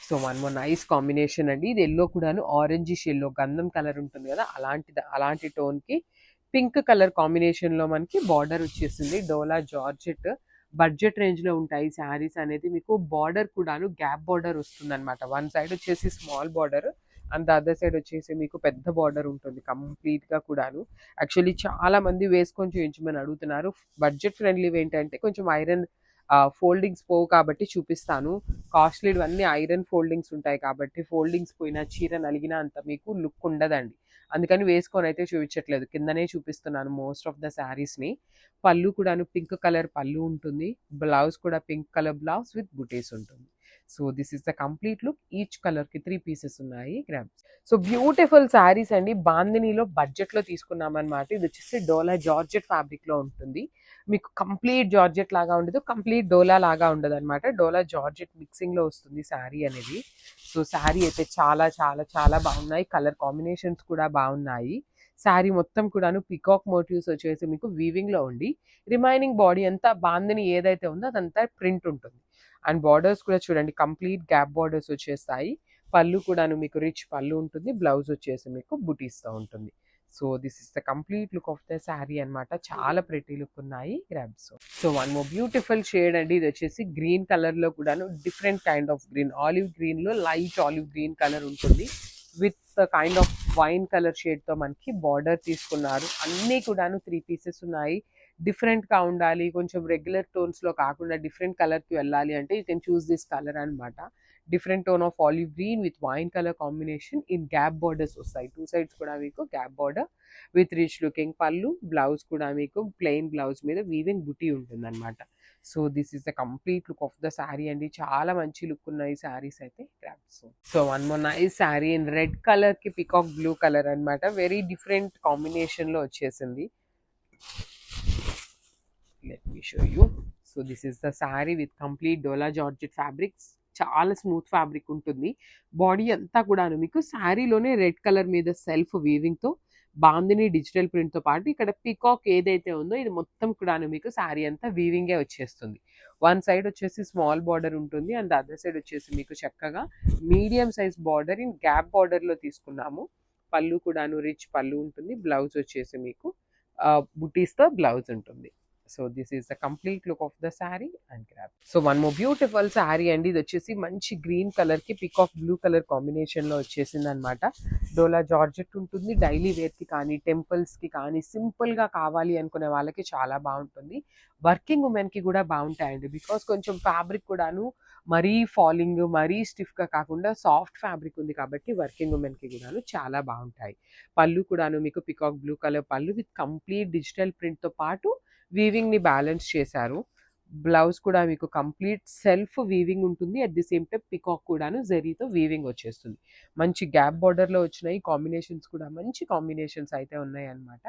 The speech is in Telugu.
So one more nice combination అండి. ఇది యెల్లో కూడాను ఆరెంజిష్ యెల్లో గంధం కలర్ ఉంటుంది కదా! అలాంటి టోన్‌కి పింక్ కలర్ కాంబినేషన్‌లో మనకి బార్డర్ వచ్చేసింది. డోలా జార్జెట్ బడ్జెట్ రేంజ్‌లో ఉంటాయి శారీస్ అనేది. మీకు బార్డర్ కూడాను గ్యాప్ బార్డర్ వస్తుందన్నమాట. వన్ సైడ్ వచ్చేసి small border and the other side వచ్చేసి మీకు పెద్ద బార్డర్ ఉంటుంది కంప్లీట్‌గా కూడాను. యాక్చువల్లీ చాలా మంది వేసుకొని చూయించమని అడుగుతున్నారు. బడ్జెట్ ఫ్రెండ్లీవి ఏంటంటే కొంచెం ఐరన్ ఫోల్డింగ్స్ పోవు కాబట్టి చూపిస్తాను. కాస్ట్‌లీవన్నీ ఐరన్ ఫోల్డింగ్స్ ఉంటాయి కాబట్టి ఫోల్డింగ్స్ పోయినా చీర నలిగినా అంత మీకు లుక్ ఉండదండి. అందుకని వేసుకొనైతే చూపించట్లేదు. కిందనే చూపిస్తున్నాను మోస్ట్ ఆఫ్ ద శారీస్‌ని. పళ్ళు కూడాను పింక్ కలర్ పళ్ళు ఉంటుంది. బ్లౌజ్ కూడా పింక్ కలర్ బ్లౌజ్ విత్ బుటీస్ ఉంటుంది. So this is the complete look. Each కలర్‌కి 3 పీసెస్ ఉన్నాయి. సో బ్యూటిఫుల్ శారీస్ అండి. బాందినీలో బడ్జెట్‌లో తీసుకున్నామన్నమాట. ఇది వచ్చేసి డోలా జార్జెట్ ఫ్యాబ్రిక్‌లో ఉంటుంది. మీకు కంప్లీట్ జార్జెట్ లాగా ఉండదు. కంప్లీట్ డోలా లాగా ఉండదనమాట. డోలా జార్జెట్ మిక్సింగ్‌లో వస్తుంది శారీ అనేది. సో శారీ అయితే చాలా చాలా చాలా బాగున్నాయి. కలర్ కాంబినేషన్స్ కూడా బాగున్నాయి. శారీ మొత్తం కూడాను పికాక్ మోటివ్స్ వచ్చేసి మీకు వీవింగ్‌లో ఉండి రిమైనింగ్ బాడీ అంతా బాందిని ఏదైతే ఉందో అదంతా ప్రింట్ ఉంటుంది. అండ్ బార్డర్స్ కూడా చూడండి కంప్లీట్ గ్యాప్ బార్డర్స్ వచ్చేస్తాయి. పళ్ళు కూడాను మీకు రిచ్ పళ్ళు ఉంటుంది. బ్లౌజ్ వచ్చేసి మీకు బుటీస్‌తో ఉంటుంది. So this is the complete look of the sari అన్నమాట. చాలా ప్రెటీ లుక్ ఉన్నాయి grabs. So one more beautiful shade అండి. ఇది వచ్చేసి గ్రీన్ కలర్ లో కూడాను different kind of green, olive green లో లైట్ ఆలివ్ గ్రీన్ కలర్ ఉంటుంది. With kind of wine colour shade తో మనకి బార్డర్ తీసుకున్నారు. అన్నీ కూడాను 3 పీసెస్ ఉన్నాయి. డిఫరెంట్ గా ఉండాలి, కొంచెం రెగ్యులర్ టోన్స్ లో కాకుండా డిఫరెంట్ కలర్ కి వెళ్ళాలి అంటే you can choose this colour అన్నమాట. Different tone of olive green with wine colour combination in gap borders వస్తాయి. 2 సైడ్స్ కూడా మీకు gap border with rich looking పళ్ళు. బ్లౌజ్ కూడా మీకు ప్లెయిన్ బ్లౌజ్ మీద వీవింగ్ బుటీ ఉంటుంది అనమాట. So this is the complete look of the sari అండి. చాలా మంచి లుక్ ఉన్నాయి శారీస్ అయితే. So one more nice sari in red colour కి పికాక్ బ్లూ కలర్ అన్నమాట. వెరీ డిఫరెంట్ కాంబినేషన్ లో వచ్చేసింది. Let me show you. So this is the sari with complete dola georgette fabrics. చాలా స్మూత్ ఫ్యాబ్రిక్ ఉంటుంది. బాడీ అంతా కూడాను మీకు శారీలోనే రెడ్ కలర్ మీద సెల్ఫ్ వీవింగ్ తో బాందిని డిజిటల్ ప్రింట్ తో పాటు ఇక్కడ పికాక్ ఏదైతే ఉందో ఇది మొత్తం కూడాను మీకు శారీ అంతా వీవింగే వచ్చేస్తుంది. వన్ సైడ్ వచ్చేసి స్మాల్ బార్డర్ ఉంటుంది అండ్ అదర్ సైడ్ వచ్చేసి మీకు చక్కగా medium size border in gap border లో తీసుకున్నాము. పళ్ళు కూడాను రిచ్ పళ్ళు ఉంటుంది. బ్లౌజ్ వచ్చేసి మీకు బుటీస్ తో బ్లౌజ్ ఉంటుంది. So this is the complete look of the sari and grab. So one more beautiful sari అండి. ఇది వచ్చేసి మంచి గ్రీన్ కలర్ కి పికాక్ బ్లూ కలర్ కాంబినేషన్ లో వచ్చేసింది అనమాట. డోలా జార్జెట్ ఉంటుంది. డైలీ వేర్ కి కానీ టెంపుల్స్ కి కానీ సింపుల్ గా కావాలి అనుకునే వాళ్ళకి చాలా బాగుంటుంది. వర్కింగ్ ఉమెన్ కి కూడా బాగుంటాయండి. బికాస్ కొంచెం ఫ్యాబ్రిక్ కూడాను మరీ ఫాలింగ్ మరీ స్టిఫ్ గా కాకుండా సాఫ్ట్ ఫ్యాబ్రిక్ ఉంది కాబట్టి వర్కింగ్ ఉమెన్ కి కూడాను చాలా బాగుంటాయి. పళ్ళు కూడాను మీకు పికాక్ బ్లూ కలర్ పళ్ళు విత్ కంప్లీట్ డిజిటల్ ప్రింట్ తో పాటు వీవింగ్ ని బ్యాలెన్స్ చేశారు. బ్లౌజ్ కూడా మీకు కంప్లీట్ సెల్ఫ్ వీవింగ్ ఉంటుంది. At the same time peacock కూడాను జరీతో వీవింగ్ వచ్చేస్తుంది. మంచి గ్యాప్ బార్డర్ లో వచ్చినాయి. కాంబినేషన్స్ కూడా మంచి కాంబినేషన్స్ అయితే ఉన్నాయి అన్నమాట.